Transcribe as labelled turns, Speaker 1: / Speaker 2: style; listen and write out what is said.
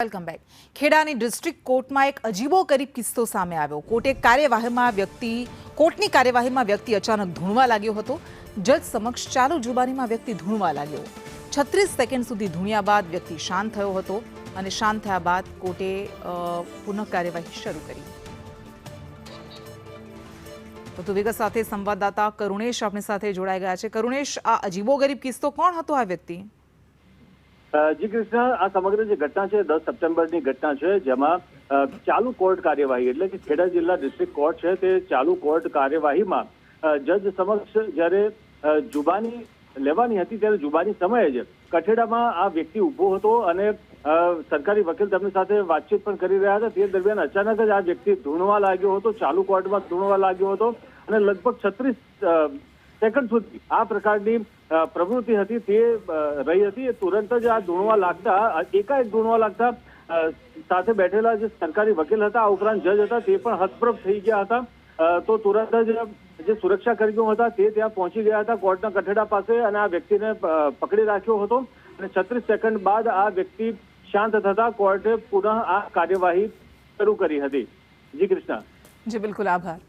Speaker 1: Welcome back. ખેડાની district કોર્ટમાં એક અજીબોગરીબ કિસ્સો સામે આવ્યો। કોર્ટની કાર્યવાહીમાં વ્યક્તિ અચાનક ધૂણવા લાગ્યો હતો। જજ સમક્ષ ચાલુ જુબાનીમાં વ્યક્તિ ધૂણવા લાગ્યો। 36 સેકન્ડ સુધી ધૂણ્યા બાદ વ્યક્તિ શાંત થયો હતો અને શાંત થયા બાદ કોર્ટે પુનઃ કાર્યવાહી શરૂ કરી। વધુ વિગત સાથે સંવાદદાતા કરુણેશ આપણી સાથે જોડાઈ ગયા છે। કરુણેશ, આ અજીબોગરીબ કિસ્સો કોણ હતો આ વ્યક્તિ?
Speaker 2: જી કૃષ્ણ, આ સમગ્ર જે ઘટના છે 10 સપ્ટેમ્બરની ઘટના છે, જેમાં ચાલુ કોર્ટ કાર્યવાહી એટલે કે ખેડા જિલ્લા ડિસ્ટ્રિક્ટ કોર્ટ છે તે ચાલુ કોર્ટ કાર્યવાહીમાં જજ સમક્ષ જ્યારે જુબાની લેવાની હતી ત્યારે જુબાની સમયે જ કઠેડામાં આ વ્યક્તિ ઊભો હતો અને સરકારી વકીલ તેમની સાથે વાતચીત પણ કરી રહ્યા હતા। તે દરમિયાન અચાનક જ આ વ્યક્તિ ધૂણવા લાગ્યો હતો, ચાલુ કોર્ટમાં ધૂણવા લાગ્યો હતો અને લગભગ 36 સેકન્ડ સુધી આ પ્રકારની પ્રવૃત્તિ હતી તે રહી હતી। તુરંત જ આ ધૂણવા લાગતા એકાએક ધૂણવા લાગતા સાથે બેઠેલા જે સરકારી વકીલ હતા આ ઉપરાંત જજ હતા તે પણ હતપ્રભ થઈ ગયા હતા। તો તુરંત જ જે સુરક્ષા કર્મીઓ હતા તે ત્યાં પહોંચી ગયા હતા કોર્ટના કઠેડા પાસે અને આ વ્યક્તિને પકડી રાખ્યો હતો અને 36 સેકન્ડ બાદ આ વ્યક્તિ શાંત થતા કોર્ટે પુનઃ આ કાર્યવાહી શરૂ કરી હતી। જી કૃષ્ણ।
Speaker 1: જી બિલકુલ, આભાર।